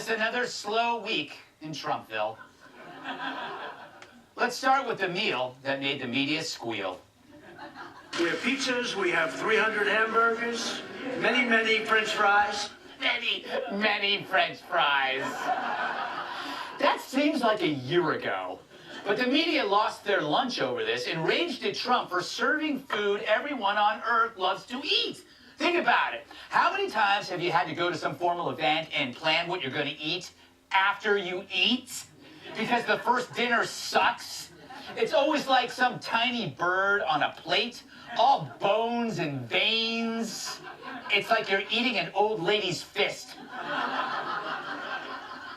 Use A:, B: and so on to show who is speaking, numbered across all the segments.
A: just another slow week in Trumpville. Let's start with the meal that made the media squeal.
B: We have pizzas, we have 300 hamburgers, many French fries.
A: Many French fries. That seems like a year ago. But the media lost their lunch over this, enraged at Trump for serving food everyone on earth loves to eat. Think about it. How many times have you had to go to some formal event and plan what you're going to eat after you eat? Because the first dinner sucks. It's always like some tiny bird on a plate, all bones and veins. It's like you're eating an old lady's fist.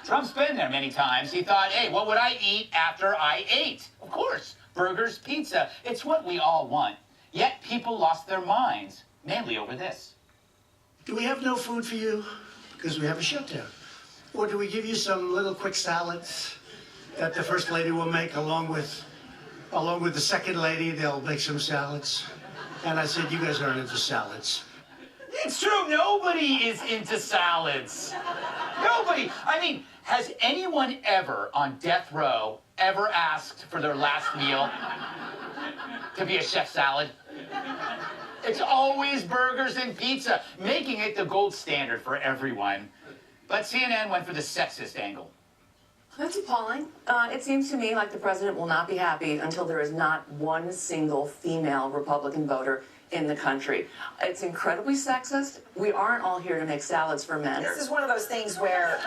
A: Trump's been there many times. He thought, hey, what would I eat after I ate? Of course, burgers, pizza. It's what we all want. Yet people lost their minds, mainly over this.
B: Do we have no food for you? Because we have a shutdown. Or do we give you some little quick salads that the first lady will make along with the second lady? They'll make some salads. And I said, you guys aren't into salads.
A: It's true. Nobody is into salads. Nobody. I mean, has anyone ever on death row ever asked for their last meal to be a chef salad? It's always burgers and pizza, making it the gold standard for everyone. But CNN went for the sexist angle.
C: That's appalling. It seems to me like the president will not be happy until there is not one single female Republican voter in the country. It's incredibly sexist. We aren't all here to make salads for men.
D: This is one of those things where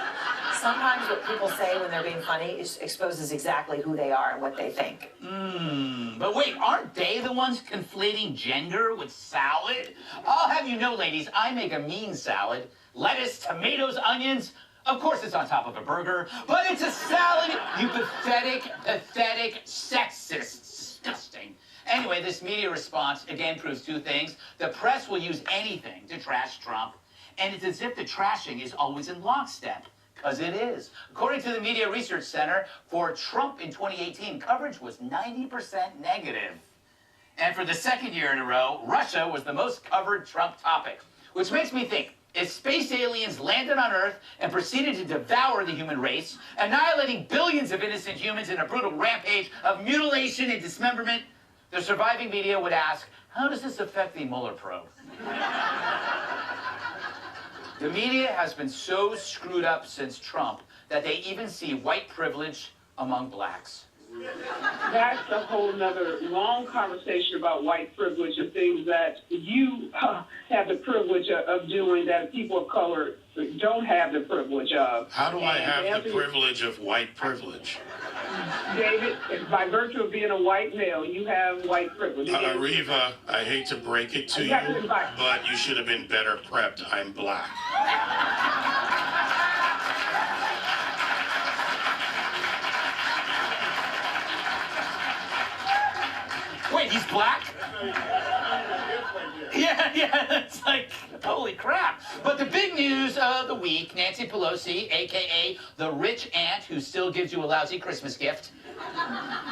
D: sometimes what people say when they're being funny exposes exactly who they are and what they think.
A: But wait, aren't they the ones conflating gender with salad? I'll have you know, ladies, I make a mean salad. Lettuce, tomatoes, onions. Of course it's on top of a burger, but it's a salad, you pathetic, sexist, disgusting. Anyway, this media response again proves two things. The press will use anything to trash Trump, and it's as if the trashing is always in lockstep, because it is. According to the Media Research Center, for Trump in 2018, coverage was 90% negative. And for the second year in a row, Russia was the most covered Trump topic, which makes me think, if space aliens landed on Earth and proceeded to devour the human race, annihilating billions of innocent humans in a brutal rampage of mutilation and dismemberment, the surviving media would ask, how does this affect the Mueller probe? The media has been so screwed up since Trump that they even see white privilege among blacks.
E: That's a whole nother long conversation about white privilege and things that you have the privilege of doing that people of color don't have the privilege of.
F: How do I have the privilege of white privilege?
E: David, by virtue of being a white male, you have white privilege.
F: Reva, I hate to break it to you, but you should have been better prepped. I'm black.
A: Wait, he's black? Yeah, it's like, holy crap. But the big news of the week, Nancy Pelosi, a.k.a. the rich aunt who still gives you a lousy Christmas gift,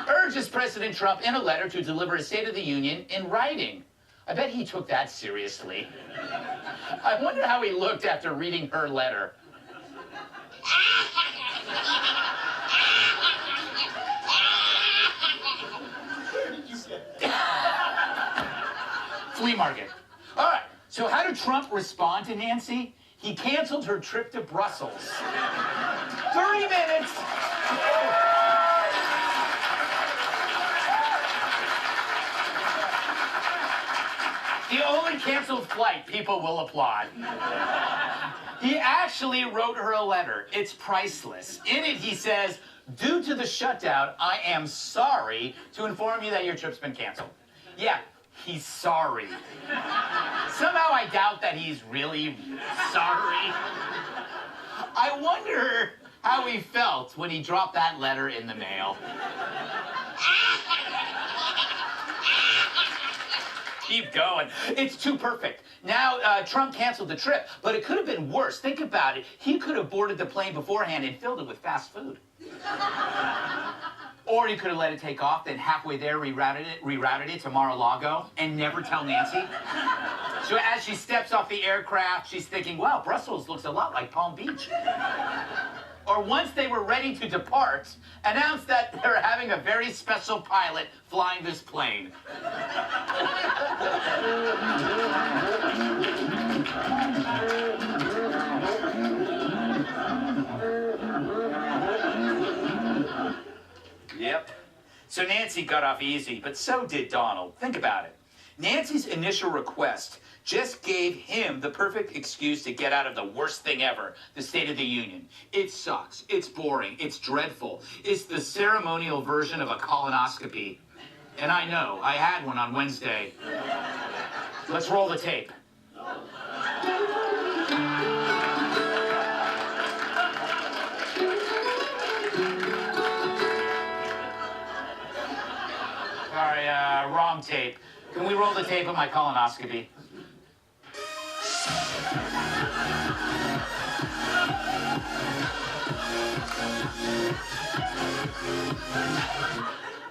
A: urges President Trump in a letter to deliver a State of the Union in writing. I bet he took that seriously. I wonder how he looked after reading her letter. Flea market. All right, so how did Trump respond to Nancy? He canceled her trip to Brussels. 30 minutes. The only canceled flight people will applaud. He actually wrote her a letter. It's priceless. In it, he says, due to the shutdown, I am sorry to inform you that your trip's been canceled. Yeah. He's sorry. Somehow I doubt that he's really sorry. I wonder how he felt when he dropped that letter in the mail. Keep going. It's too perfect. Now, Trump canceled the trip, but it could have been worse. Think about it. He could have boarded the plane beforehand and filled it with fast food. Or he could have let it take off, then halfway there rerouted it to Mar-a-Lago and never tell Nancy. So as she steps off the aircraft, she's thinking, wow, Brussels looks a lot like Palm Beach. or once they were ready to depart, announced that they were having a very special pilot flying this plane. Yep. So Nancy got off easy, but so did Donald. Think about it. Nancy's initial request just gave him the perfect excuse to get out of the worst thing ever, the State of the Union. It sucks. It's boring. It's dreadful. It's the ceremonial version of a colonoscopy. And I know, I had one on Wednesday. Let's roll the tape. Sorry, wrong tape. Can we roll the tape of my colonoscopy?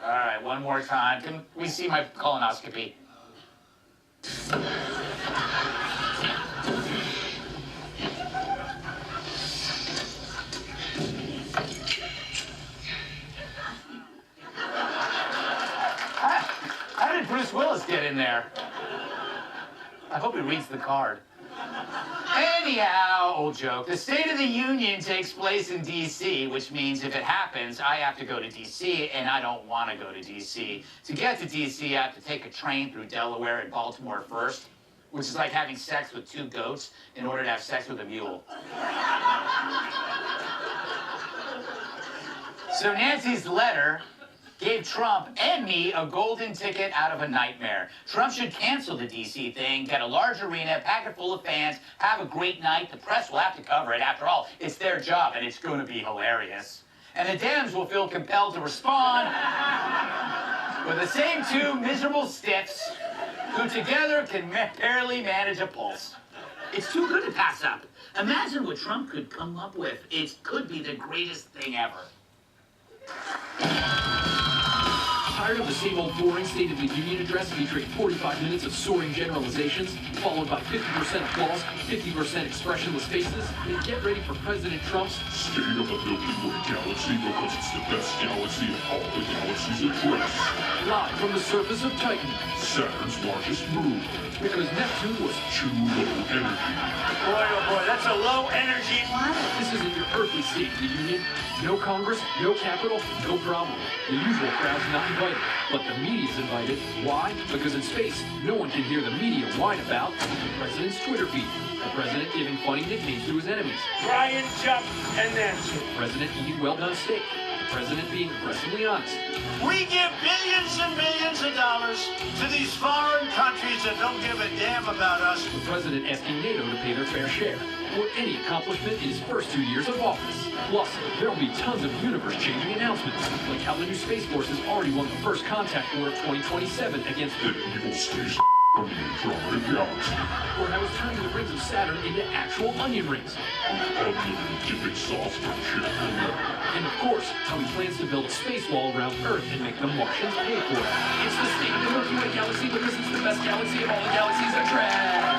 A: All right, one more time. Can we see my colonoscopy? How did Bruce Willis get in there? I hope he reads the card. Anyhow, old joke. The State of the Union takes place in D.C., which means if it happens, I have to go to D.C., and I don't want to go to D.C. To get to D.C., I have to take a train through Delaware and Baltimore first, which is like having sex with two goats in order to have sex with a mule. So Nancy's letter gave Trump and me a golden ticket out of a nightmare. Trump should cancel the D.C. thing, get a large arena, pack it full of fans, have a great night. The press will have to cover it. After all, it's their job, and it's going to be hilarious. And the Dems will feel compelled to respond with the same two miserable stiffs who together can barely manage a pulse. It's too good to pass up. Imagine what Trump could come up with. It could be the greatest thing ever.
G: Tired of the same old boring State of the Union address featuring 45 minutes of soaring generalizations, followed by 50% applause, 50% expressionless faces? Then get ready for President Trump's
H: State of the Milky Way Galaxy, because it's the best galaxy in all the galaxies address.
G: live from the surface of Titan,
H: Saturn's largest moon.
G: because Neptune was
H: Too low energy.
B: Boy, oh boy, that's a low energy.
G: This isn't your earthly State of the Union. No Congress, no Capitol, no problem. The usual crowd's not invited, but the media's invited. Why? Because in space, no one can hear the media whine about the president's Twitter feed. The president giving funny nicknames to his enemies.
B: Brian, Chuck, and Nancy.
G: The president eating well-done steak. The president being aggressively honest.
B: We give billions and billions of dollars to these foreign countries that don't give a damn about us.
G: The president asking NATO to pay their fair share, or any accomplishment in his first 2 years of office. Plus, there will be tons of universe-changing announcements, like how the new Space Force has already won the first contact war of 2027 against
H: The evil space from the Andromeda Galaxy.
G: or how it's turning the rings of Saturn into actual onion rings.
H: Unlimited dipping sauce for chicken.
G: And of course, how he plans to build a space wall around Earth and make the Martians pay for it. It's the State of the Milky Way Galaxy because it's the best galaxy of all the galaxies of trash.